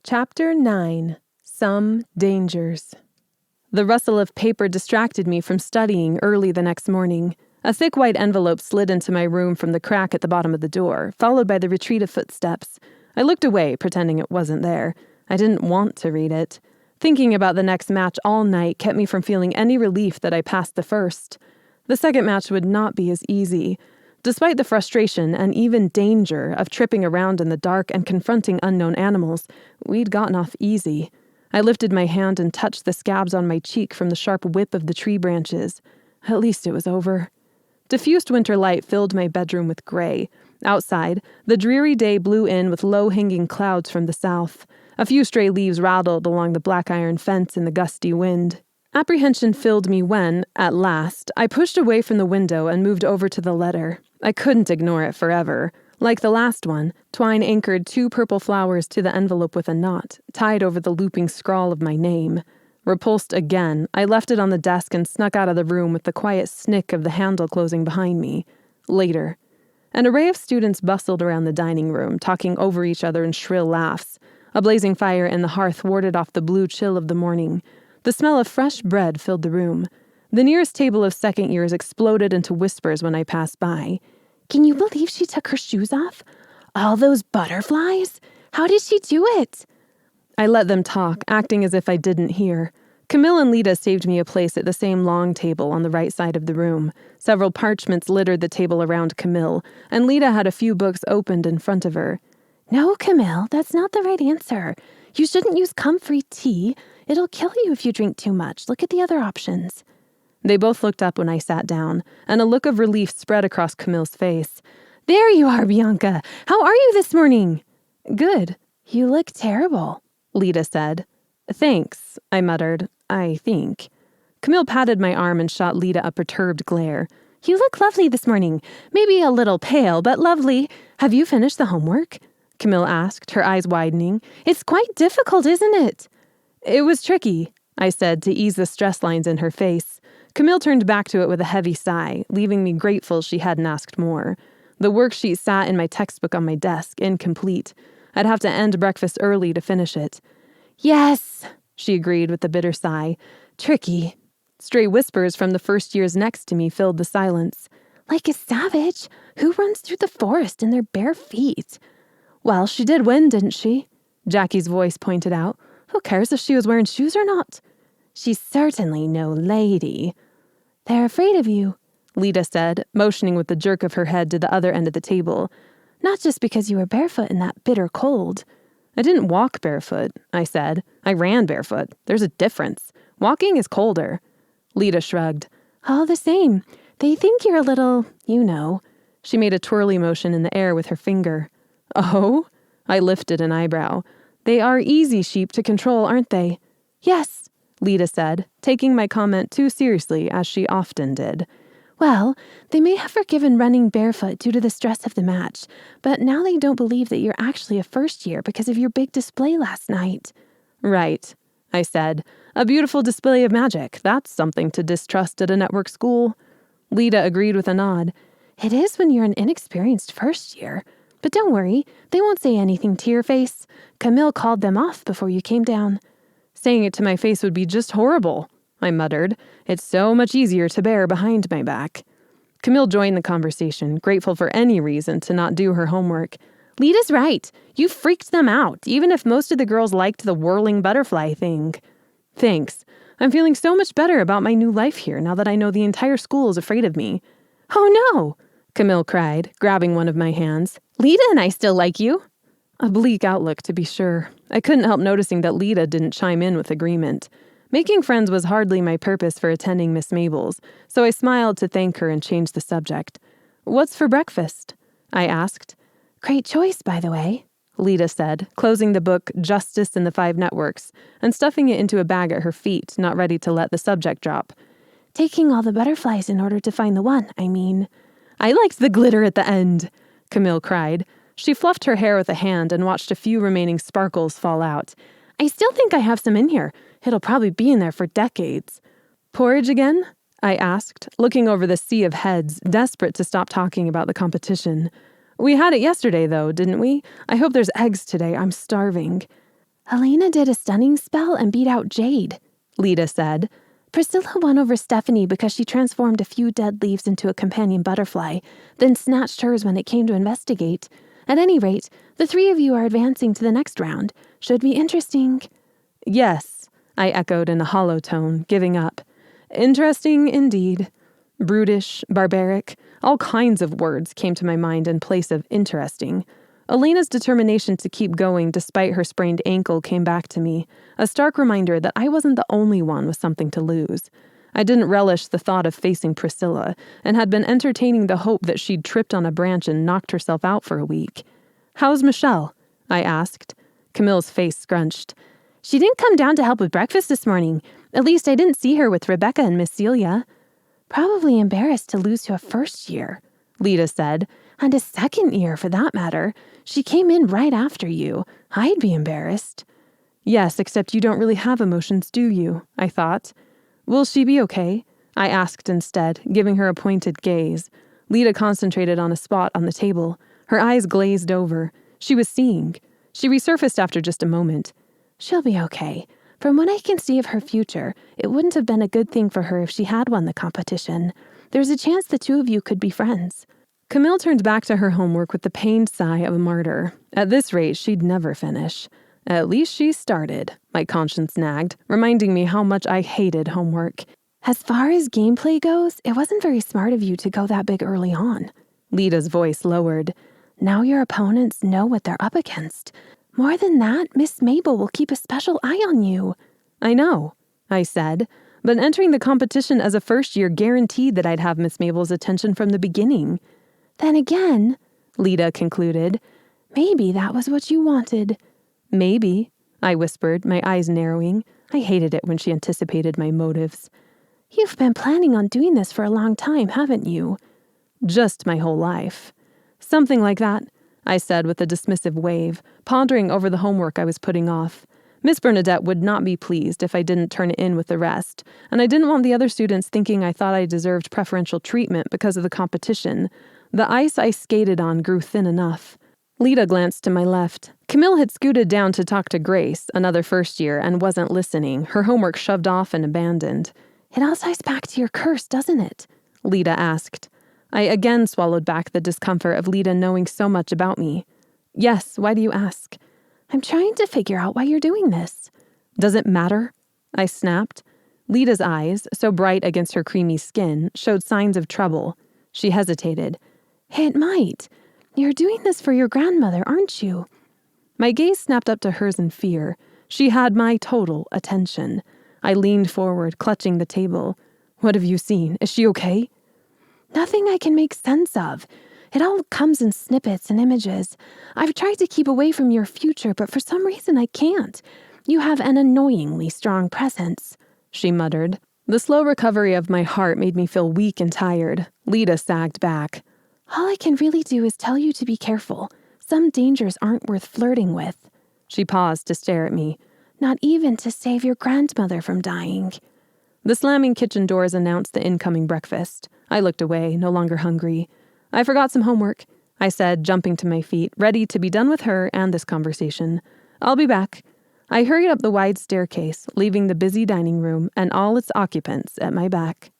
Chapter 9. Some Dangers. The rustle of paper distracted me from studying early the next morning. A thick white envelope slid into my room from the crack at the bottom of the door, followed by the retreat of footsteps. I looked away, pretending it wasn't there. I didn't want to read it. Thinking about the next match all night kept me from feeling any relief that I passed the first. The second match would not be as easy. Despite the frustration and even danger of tripping around in the dark and confronting unknown animals, we'd gotten off easy. I lifted my hand and touched the scabs on my cheek from the sharp whip of the tree branches. At least it was over. Diffused winter light filled my bedroom with gray. Outside, the dreary day blew in with low-hanging clouds from the south. A few stray leaves rattled along the black iron fence in the gusty wind. Apprehension filled me when, at last, I pushed away from the window and moved over to the letter. I couldn't ignore it forever. Like the last one, twine anchored 2 purple flowers to the envelope with a knot, tied over the looping scrawl of my name. Repulsed again, I left it on the desk and snuck out of the room with the quiet snick of the handle closing behind me. Later. An array of students bustled around the dining room, talking over each other in shrill laughs. A blazing fire in the hearth warded off the blue chill of the morning. The smell of fresh bread filled the room. The nearest table of second years exploded into whispers when I passed by. "Can you believe she took her shoes off? All those butterflies? How did she do it?" I let them talk, acting as if I didn't hear. Camille and Lita saved me a place at the same long table on the right side of the room. Several parchments littered the table around Camille, and Lita had a few books opened in front of her. "No, Camille, that's not the right answer. You shouldn't use comfrey tea. It'll kill you if you drink too much. Look at the other options." They both looked up when I sat down, and a look of relief spread across Camille's face. "There you are, Bianca. How are you this morning?" "Good. You look terrible," Lita said. "Thanks," I muttered. "I think." Camille patted my arm and shot Lita a perturbed glare. "You look lovely this morning. Maybe a little pale, but lovely. Have you finished the homework?" Camille asked, her eyes widening. "It's quite difficult, isn't it?" "It was tricky," I said to ease the stress lines in her face. Camille turned back to it with a heavy sigh, leaving me grateful she hadn't asked more. The worksheet sat in my textbook on my desk, incomplete. I'd have to end breakfast early to finish it. "Yes," she agreed with a bitter sigh. "Tricky." Stray whispers from the first years next to me filled the silence. "Like a savage. Who runs through the forest in their bare feet?" "Well, she did win, didn't she?" Jackie's voice pointed out. "Who cares if she was wearing shoes or not?" "She's certainly no lady." "They're afraid of you," Lita said, motioning with the jerk of her head to the other end of the table. "Not just because you were barefoot in that bitter cold." "I didn't walk barefoot," I said. "I ran barefoot. There's a difference. Walking is colder." Lita shrugged. "All the same, they think you're a little, you know." She made a twirly motion in the air with her finger. "Oh?" I lifted an eyebrow. "They are easy sheep to control, aren't they?" "Yes," Lita said, taking my comment too seriously, as she often did. "Well, they may have forgiven running barefoot due to the stress of the match, but now they don't believe that you're actually a first year because of your big display last night." "Right," I said. "A beautiful display of magic. That's something to distrust at a network school." Lita agreed with a nod. "It is when you're an inexperienced first year. But don't worry, they won't say anything to your face. Camille called them off before you came down." "Saying it to my face would be just horrible," I muttered. "It's so much easier to bear behind my back." Camille joined the conversation, grateful for any reason to not do her homework. "Lita's right. You freaked them out, even if most of the girls liked the whirling butterfly thing." "Thanks. I'm feeling so much better about my new life here now that I know the entire school is afraid of me." "Oh no!" Camille cried, grabbing one of my hands. "Lita and I still like you." A bleak outlook, to be sure. I couldn't help noticing that Lita didn't chime in with agreement. Making friends was hardly my purpose for attending Miss Mabel's, so I smiled to thank her and changed the subject. "What's for breakfast?" I asked. "Great choice, by the way," Lita said, closing the book Justice in the 5 Networks and stuffing it into a bag at her feet, not ready to let the subject drop. "Taking all the butterflies in order to find the one, I mean." "I liked the glitter at the end," Camille cried. She fluffed her hair with a hand and watched a few remaining sparkles fall out. "I still think I have some in here. It'll probably be in there for decades." "Porridge again?" I asked, looking over the sea of heads, desperate to stop talking about the competition. "We had it yesterday, though, didn't we? I hope there's eggs today. I'm starving." Elena did a stunning spell and beat out Jade, Lita said. Priscilla won over Stephanie because she transformed a few dead leaves into a companion butterfly, then snatched hers when it came to investigate. At any rate, the three of you are advancing to the next round. Should be interesting. Yes, I echoed in a hollow tone, giving up. Interesting indeed. Brutish, barbaric, all kinds of words came to my mind in place of interesting. Elena's determination to keep going despite her sprained ankle came back to me, a stark reminder that I wasn't the only one with something to lose. I didn't relish the thought of facing Priscilla, and had been entertaining the hope that she'd tripped on a branch and knocked herself out for a week. How's Michelle? I asked. Camille's face scrunched. She didn't come down to help with breakfast this morning. At least I didn't see her with Rebecca and Miss Celia. Probably embarrassed to lose to a first year, Lita said, and a second year for that matter. She came in right after you. I'd be embarrassed. Yes, except you don't really have emotions, do you? I thought. Will she be okay? I asked instead, giving her a pointed gaze. Lita concentrated on a spot on the table. Her eyes glazed over. She was seeing. She resurfaced after just a moment. She'll be okay. From what I can see of her future, it wouldn't have been a good thing for her if she had won the competition. There's a chance the two of you could be friends. Camille turned back to her homework with the pained sigh of a martyr. At this rate, she'd never finish. At least she started, my conscience nagged, reminding me how much I hated homework. As far as gameplay goes, it wasn't very smart of you to go that big early on. Lita's voice lowered. Now your opponents know what they're up against. More than that, Miss Mabel will keep a special eye on you. I know, I said, but entering the competition as a first year guaranteed that I'd have Miss Mabel's attention from the beginning. Then again, Lita concluded, maybe that was what you wanted. Maybe, I whispered, my eyes narrowing. I hated it when she anticipated my motives. You've been planning on doing this for a long time, haven't you? Just my whole life. Something like that, I said with a dismissive wave, pondering over the homework I was putting off. Miss Bernadette would not be pleased if I didn't turn it in with the rest, and I didn't want the other students thinking I thought I deserved preferential treatment because of the competition. The ice I skated on grew thin enough. Lita glanced to my left. Camille had scooted down to talk to Grace, another first year, and wasn't listening, her homework shoved off and abandoned. It all ties back to your curse, doesn't it? Lita asked. I again swallowed back the discomfort of Lita knowing so much about me. Yes, why do you ask? I'm trying to figure out why you're doing this. Does it matter? I snapped. Lita's eyes, so bright against her creamy skin, showed signs of trouble. She hesitated. It might. You're doing this for your grandmother, aren't you? My gaze snapped up to hers in fear. She had my total attention. I leaned forward, clutching the table. What have you seen? Is she okay? Nothing I can make sense of. It all comes in snippets and images. I've tried to keep away from your future, but for some reason I can't. You have an annoyingly strong presence, she muttered. The slow recovery of my heart made me feel weak and tired. Lita sagged back. All I can really do is tell you to be careful. Some dangers aren't worth flirting with. She paused to stare at me. Not even to save your grandmother from dying. The slamming kitchen doors announced the incoming breakfast. I looked away, no longer hungry. I forgot some homework, I said, jumping to my feet, ready to be done with her and this conversation. I'll be back. I hurried up the wide staircase, leaving the busy dining room and all its occupants at my back.